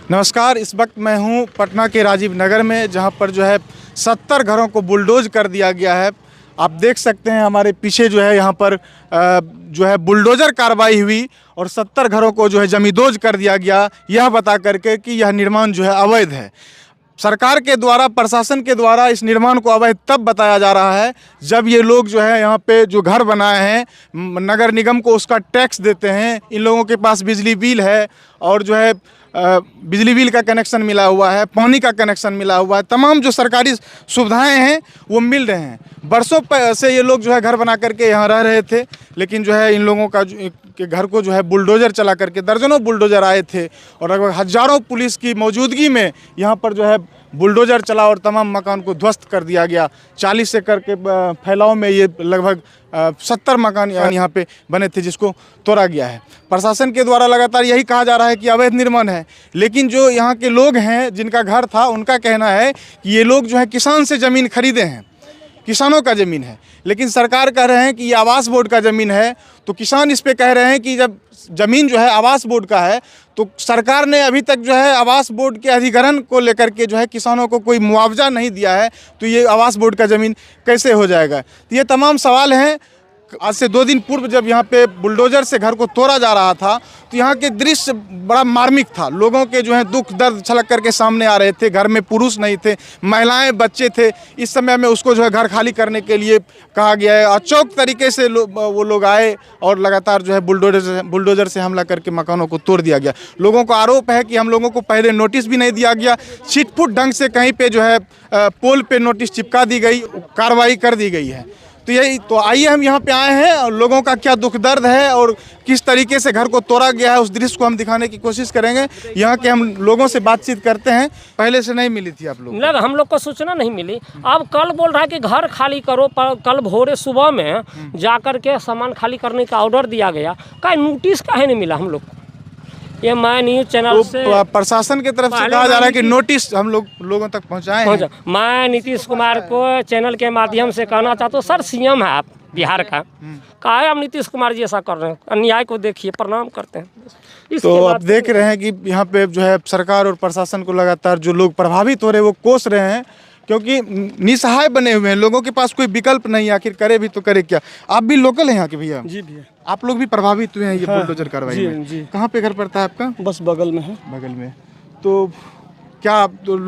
नमस्कार। इस वक्त मैं हूं पटना के राजीव नगर में, जहां पर जो है 70 घरों को बुलडोज कर दिया गया है। आप देख सकते हैं हमारे पीछे जो है यहाँ पर जो है बुलडोज़र कार्रवाई हुई और 70 घरों को जो है जमींदोज कर दिया गया, यह बता करके कि यह निर्माण जो है अवैध है। सरकार के द्वारा, प्रशासन के द्वारा इस निर्माण को अवैध तब बताया जा रहा है जब ये लोग जो है यहाँ पे जो घर बनाए हैं, नगर निगम को उसका टैक्स देते हैं, इन लोगों के पास बिजली बिल है और जो है बिजली बिल का कनेक्शन मिला हुआ है, पानी का कनेक्शन मिला हुआ है, तमाम जो सरकारी सुविधाएं हैं वो मिल रहे हैं। बरसों से ये लोग जो है घर बना करके यहाँ रह रहे थे, लेकिन जो है इन लोगों का के घर को जो है बुलडोज़र चला करके, दर्जनों बुलडोज़र आए थे और लगभग हज़ारों पुलिस की मौजूदगी में यहाँ पर जो है बुलडोज़र चला और तमाम मकान को ध्वस्त कर दिया गया। 40 एकड़ के फैलाव में ये लगभग 70 मकान यहाँ पे बने थे, जिसको तोड़ा गया है। प्रशासन के द्वारा लगातार यही कहा जा रहा है कि अवैध निर्माण है, लेकिन जो यहाँ के लोग हैं जिनका घर था, उनका कहना है कि ये लोग जो है किसान से ज़मीन खरीदे हैं, किसानों का ज़मीन है, लेकिन सरकार कह रहे हैं कि ये आवास बोर्ड का ज़मीन है। तो किसान इस पे कह रहे हैं कि जब ज़मीन जो है आवास बोर्ड का है तो सरकार ने अभी तक जो है आवास बोर्ड के अधिग्रहण को लेकर के जो है किसानों को कोई मुआवजा नहीं दिया है, तो ये आवास बोर्ड का ज़मीन कैसे हो जाएगा। तो ये तमाम सवाल हैं। आज से 2 दिन पूर्व जब यहाँ पे बुलडोज़र से घर को तोड़ा जा रहा था तो यहाँ के दृश्य बड़ा मार्मिक था। लोगों के जो है दुख दर्द छलक करके सामने आ रहे थे। घर में पुरुष नहीं थे, महिलाएं, बच्चे थे। इस समय में उसको जो है घर खाली करने के लिए कहा गया है। अचौक तरीके से वो लोग आए और लगातार जो है बुलडोज़र से हमला करके मकानों को तोड़ दिया गया। लोगों को आरोप है कि हम लोगों को पहले नोटिस भी नहीं दिया गया, छिटपुट ढंग से कहीं पर जो है पोल पर नोटिस चिपका दी गई, कार्रवाई कर दी गई है। तो आइए हम यहाँ पे आए हैं और लोगों का क्या दुख दर्द है और किस तरीके से घर को तोड़ा गया है, उस दृश्य को हम दिखाने की कोशिश करेंगे। यहाँ के हम लोगों से बातचीत करते हैं। पहले से नहीं मिली थी आप लोग? नहीं, हम लोग को सूचना नहीं मिली। अब कल बोल रहा है कि घर खाली करो, पर कल भोरे सुबह में जाकर के सामान खाली करने का ऑर्डर दिया गया। का नोटिस काहे नहीं मिला हम लोग को? ये मैं न्यूज़ चैनल से प्रशासन की तरफ से कहा जा रहा है कि नोटिस हम लोगों तक पहुंचाए हैं। मैं नीतीश कुमार को चैनल के माध्यम से कहना चाहता हूँ, सर सीएम है आप बिहार का, कहा है आप नीतीश कुमार जी ऐसा कर रहे हैं, अन्याय को देखिए, प्रणाम करते हैं। तो आप देख रहे हैं कि यहाँ पे जो है सरकार और प्रशासन को लगातार जो लोग प्रभावित हो रहे हैं वो कोस रहे हैं, क्योंकि निसहाय बने हुए हैं। लोगों के पास कोई विकल्प नहीं, आखिर करे भी तो करे क्या। आप भी लोकल हैं यहाँ के भैया? जी भैया। आप लोग भी प्रभावित हुए हैं ये बुलडोजर कार्रवाई में? जी। कहाँ पे घर पड़ता है आपका? बस बगल में है। बगल में। तो क्या आप तो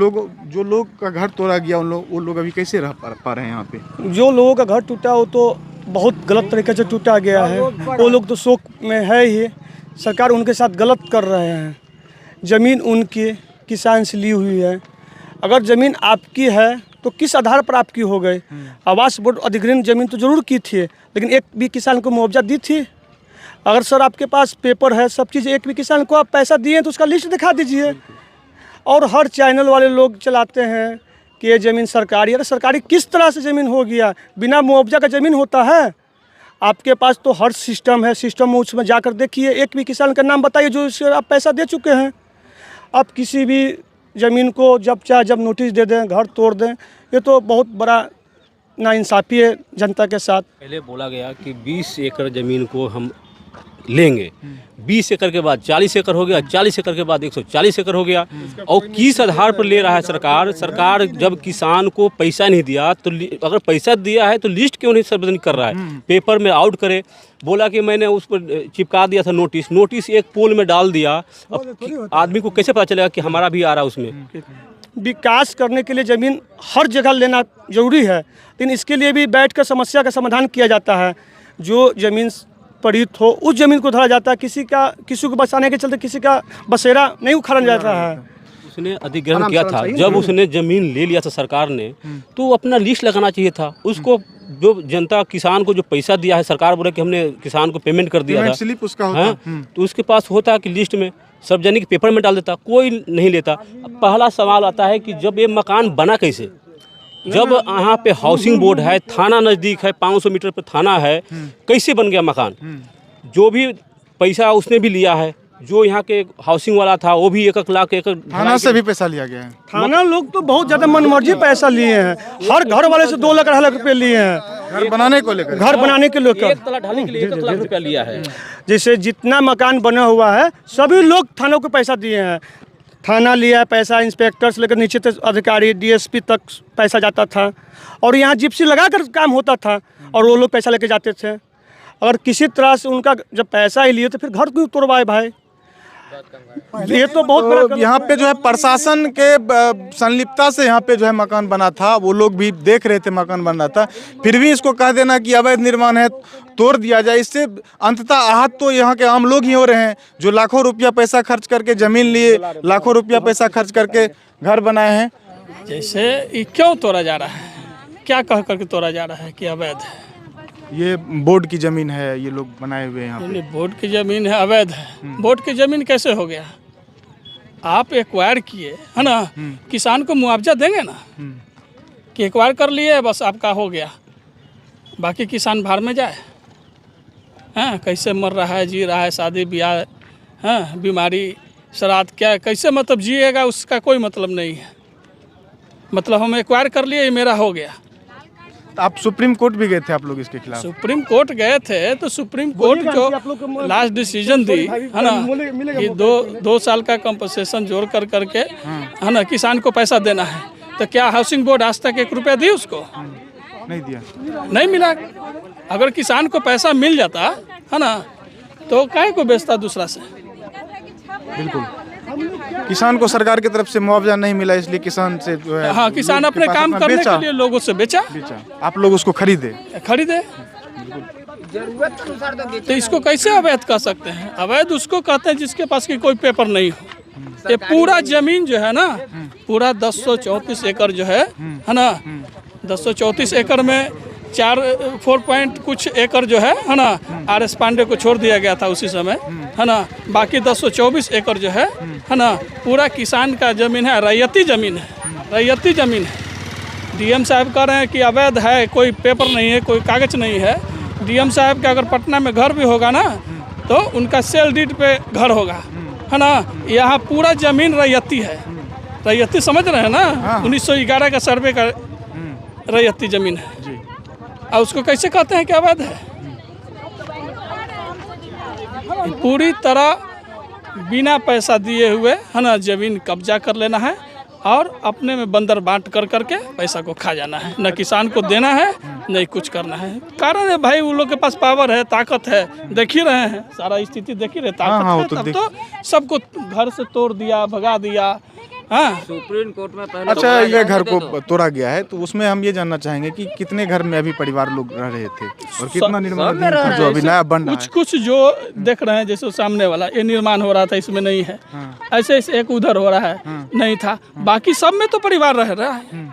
जो लोग का घर तोड़ा गया वो लोग अभी कैसे रह पा रहे हैं यहाँ पे? जो लोगों का घर टूटा वो तो बहुत गलत तरीके से टूटा गया है। वो लोग तो शोक में है ही। सरकार उनके साथ गलत कर रहे हैं। ज़मीन उनकी किसान से ली हुई है। अगर ज़मीन आपकी है तो किस आधार पर आपकी हो गई? आवास बोर्ड अधिग्रहण ज़मीन तो ज़रूर की थी, लेकिन एक भी किसान को मुआवजा दी थी? अगर सर आपके पास पेपर है, सब चीज़, एक भी किसान को आप पैसा दिए तो उसका लिस्ट दिखा दीजिए। और हर चैनल वाले लोग चलाते हैं कि ये ज़मीन सरकारी। अरे सरकारी किस तरह से ज़मीन हो गया? बिना मुआवजा का ज़मीन होता है? आपके पास तो हर सिस्टम है, सिस्टम में उसमें जाकर देखिए, एक भी किसान का नाम बताइए जो इससे आप पैसा दे चुके हैं। आप किसी भी ज़मीन को जब चाहे जब नोटिस दे दें, घर तोड़ दें, ये तो बहुत बड़ा नाइंसाफ़ी है जनता के साथ। पहले बोला गया कि 20 एकड़ ज़मीन को हम लेंगे, 20 एकड़ के बाद 40 एकड़ हो गया, 40 एकड़ के बाद 140 एकड़ हो गया। और किस आधार पर ले रहा है सरकार? सरकार जब किसान को पैसा नहीं दिया तो अगर पैसा दिया है तो लिस्ट क्यों नहीं सार्वजनिक कर रहा है? पेपर में आउट करे। बोला कि मैंने उस पर चिपका दिया था नोटिस एक पोल में डाल दिया। अब आदमी को कैसे पता चलेगा कि हमारा भी आ रहा है उसमें? विकास करने के लिए ज़मीन हर जगह लेना ज़रूरी है, लेकिन इसके लिए भी बैठकर समस्या का समाधान किया जाता है। जो ज़मीन पड़ित हो उस ज़मीन को धरा जाता है। किसी को बचाने के चलते किसी का बसेरा नहीं उखाड़ा जाता है। उसने अधिग्रहण किया था, जब उसने ज़मीन ले लिया था सरकार ने, तो अपना लिस्ट लगाना चाहिए था। उसको जो जनता किसान को जो पैसा दिया है, सरकार बोले कि हमने किसान को पेमेंट कर दिया था, स्लिप उसका होता, तो उसके पास होता कि लिस्ट में सार्वजनिक पेपर में डाल देता, कोई नहीं लेता। पहला सवाल आता है कि जब ये मकान बना कैसे? जब यहाँ पे हाउसिंग बोर्ड है, थाना नज़दीक है, 500 मीटर पे थाना है, कैसे बन गया मकान? जो भी पैसा उसने भी लिया है, जो यहाँ के हाउसिंग वाला था वो भी 1 लाख थाना से भी पैसा लिया गया है। थाना लोग तो बहुत ज़्यादा मनमर्जी पैसा लिए हैं। हर घर वाले से 2 लाख 2.5 लाख रुपये लिए हैं। घर बनाने को लेकर, घर बनाने के लेकर, एक तला ढालने के लिए 1 लाख रुपया लिया है। जैसे जितना मकान बना हुआ है सभी लोग थानों को पैसा दिए हैं। थाना लिया पैसा, इंस्पेक्टर से लेकर नीचे तक अधिकारी डीएसपी तक पैसा जाता था, और यहाँ जिप्सी लगा कर काम होता था और वो लोग पैसा लेके जाते थे। अगर किसी तरह से उनका जब पैसा ही लिए तो फिर घर क्यों तोड़वाए भाई? ये तो बहुत बड़ा तो यहाँ पे जो है प्रशासन के संलिप्तता से यहाँ पे जो है मकान बना था, वो लोग भी देख रहे थे मकान बन रहा था, फिर भी इसको कह देना कि अवैध निर्माण है तोड़ दिया जाए, इससे अंततः आहत तो यहाँ के आम लोग ही हो रहे हैं जो लाखों रुपया पैसा खर्च करके जमीन लिए, लाखों रुपया पैसा खर्च करके घर बनाए हैं। जैसे ये क्यों तोड़ा जा रहा है, क्या कह करके तोड़ा जा रहा है कि अवैध है? ये बोर्ड की जमीन है, ये लोग बनाए हुए हैं यहाँ पे। नहीं, बोर्ड की ज़मीन है, अवैध है। बोर्ड की ज़मीन कैसे हो गया? आप एक्वायर किए है ना, किसान को मुआवजा देंगे ना कि एक्वायर कर लिए बस आपका हो गया, बाकी किसान भार में जाए। हाँ, कैसे मर रहा है, जी रहा है, शादी ब्याह, हाँ, बीमारी, श्राद्ध, क्या कैसे मतलब जिएगा, उसका कोई मतलब नहीं है। मतलब हम एक्वायर कर लिए, ये मेरा हो गया। आप सुप्रीम कोर्ट भी गए थे आप लोग इसके खिलाफ? सुप्रीम कोर्ट गए थे तो सुप्रीम कोर्ट जो लास्ट डिसीजन दी है ना कि दो साल का कंपनसेशन जोड़ कर करके है ना किसान को पैसा देना है, तो क्या हाउसिंग बोर्ड आज तक 1 रुपया दी उसको? नहीं दिया, नहीं मिला। अगर किसान को पैसा मिल जाता है ना तो काहे को बेचता दूसरा से? बिल्कुल। किसान को सरकार की तरफ से मुआवजा नहीं मिला, इसलिए किसान से जो है, हाँ, किसान अपने काम करने के लिए लोगों से बेचा। आप लोग उसको खरीदे। तो इसको कैसे अवैध कह सकते हैं? अवैध उसको कहते हैं जिसके पास की कोई पेपर नहीं हो। ये पूरा जमीन जो है ना, पूरा 1034 एकड़ जो है ना, 1034 एकड़ में 4 पॉइंट कुछ एकड़ जो है ना आर.एस. पांडे को छोड़ दिया गया था उसी समय, है ना। बाकी 1024 एकड़ जो है ना पूरा किसान का ज़मीन है, रैयती ज़मीन है, रैयती ज़मीन है। डीएम साहब कह रहे हैं कि अवैध है, कोई पेपर नहीं है, कोई कागज नहीं है। डीएम साहब का अगर पटना में घर भी होगा ना तो उनका सेल डीड पे घर होगा, है ना। यहाँ पूरा ज़मीन रैयती है, रैयती समझ रहे हैं ना, 1911 का सर्वे का रैयती ज़मीन है। और उसको कैसे कहते हैं कि अवैध है? पूरी तरह बिना पैसा दिए हुए है ना ज़मीन कब्जा कर लेना है और अपने में बंदर बांट कर करके पैसा को खा जाना है, न किसान को देना है नहीं कुछ करना है। कारण है भाई उन लोग के पास पावर है, ताकत है, देख ही रहे हैं, सारा स्थिति देख ही रहे, ताकत है, तब तो सबको घर से तोड़ दिया, भगा दिया। हाँ, सुप्रीम कोर्ट में पहले अच्छा, ये घर को तोड़ा गया है तो उसमें हम ये जानना चाहेंगे कि कितने घर में अभी परिवार लोग रह रहे थे और कितना निर्माण था जो अभी नया बन रहा है? कुछ जो देख रहे हैं, जैसे सामने वाला ये निर्माण हो रहा था, इसमें नहीं है। ऐसे ऐसे एक उधर हो रहा है, नहीं था। बाकी सब में तो परिवार रह रहा है,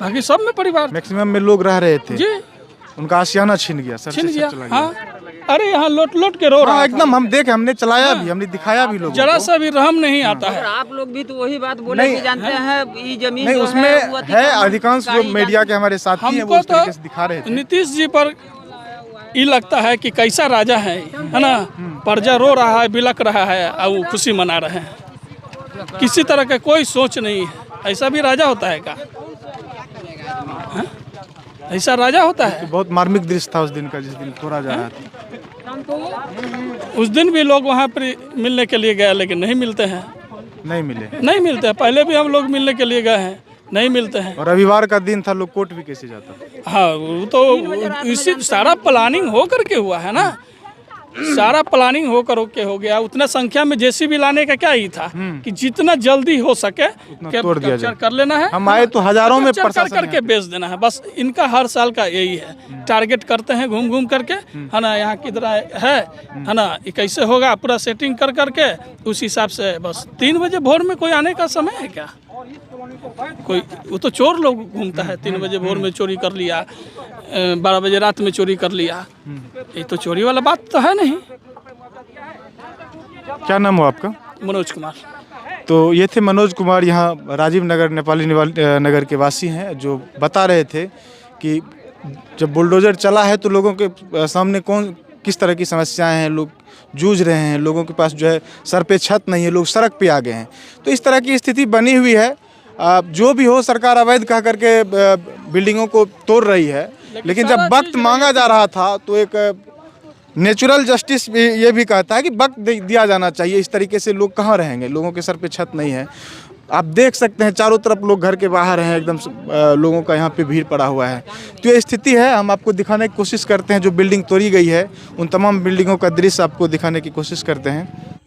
बाकी सब में परिवार, मैक्सिमम में लोग रह रहे थे जी। उनका आशियाना छिन गया, सर छिन से गया। चला हाँ, अरे यहाँ लोट लोट के रो रहा हाँ, था। एकदम हम देखे, हमने चलाया भी, हमने दिखाया भी लोगों जरा को। सा भी रहम नहीं आता है। आप लोग भी तो वही बात बोले कि जानते हैं ये जमीन नहीं, जो उसमें है वो है अधिकांश जो मीडिया के हमारे साथी हैं वो हमको उस तरीके से दिखा रहे तो थे। नीतीश जी पर ये लगता है कि कैसा राजा है ना, प्रजा रो रहा है, बिलक रहा है और वो खुशी मना रहे हैं। किसी तरह का कोई सोच नहीं है। ऐसा भी राजा होता है क्या? हाँ? ऐसा राजा होता है? बहुत मार्मिक दृश्य था उस दिन का, जिस दिन तोड़ा जा रहा था। उस दिन भी लोग वहाँ पर मिलने के लिए गए लेकिन नहीं मिलते हैं, नहीं मिले, नहीं मिलते हैं। पहले भी हम लोग मिलने के लिए गए हैं, नहीं मिलते हैं। और रविवार का दिन था, लोग कोर्ट भी कैसे जाता? हाँ, वो तो इसी सारा प्लानिंग हो करके हुआ है ना, सारा प्लानिंग होकर के हो गया। उतना संख्या में जेसीबी लाने का क्या ही था कि जितना जल्दी हो सके तोड़ दिया जाए, कर लेना है। हम आए तो हजारों में कर करके बेच देना है, बस इनका हर साल का यही है। टारगेट करते हैं घूम घूम करके, है ना, यहाँ किधर है ना, ये कैसे होगा, पूरा सेटिंग कर करके उस हिसाब से। बस 3 बजे भोर में कोई आने का समय है क्या? कोई, वो तो चोर लोग घूमता है, 3 बजे भोर में चोरी कर लिया, 12 बजे रात में चोरी कर लिया। ये तो चोरी वाला बात तो है नहीं। क्या नाम हो आपका? मनोज कुमार। तो ये थे मनोज कुमार, यहाँ राजीव नगर नेपाली नगर के वासी हैं, जो बता रहे थे कि जब बुलडोजर चला है तो लोगों के सामने किस तरह की समस्याएं हैं, लोग जूझ रहे हैं, लोगों के पास जो है सर पे छत नहीं है, लोग सड़क पे आ गए हैं। तो इस तरह की स्थिति बनी हुई है। जो भी हो, सरकार अवैध कह करके बिल्डिंगों को तोड़ रही है, लेकिन जब वक्त मांगा जा रहा था तो एक नेचुरल जस्टिस भी ये भी कहता है कि वक्त दिया जाना चाहिए। इस तरीके से लोग कहाँ रहेंगे, लोगों के सर पे छत नहीं है। आप देख सकते हैं चारों तरफ लोग घर के बाहर हैं, एकदम लोगों का यहाँ पे भीड़ पड़ा हुआ है। तो ये स्थिति है, हम आपको दिखाने की कोशिश करते हैं। जो बिल्डिंग तोड़ी गई है उन तमाम बिल्डिंगों का दृश्य आपको दिखाने की कोशिश करते हैं।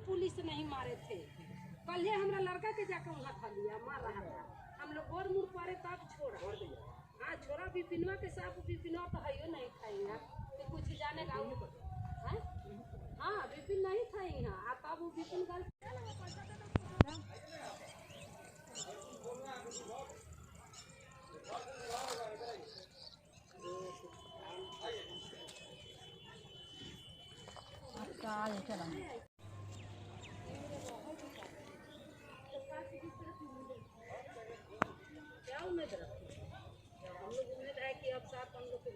पुलिस नहीं मारे थे, कल ही हमारा लड़का के जाकर वहाँ खा लिया, मार रहा था। हम लोग और मुड़ पारे तब छोड़ा। हाँ छोड़ा, बिपिनवा के साथ, बिपिनवा तो है नहीं खाएंगे तो कुछ जानेगा। हाँ बिपिन नहीं था यहाँ, तब वो बिपिन गल क्या उम्मीद रखते हैं? हम लोग उम्मीद है कि अब साथ हम लोग को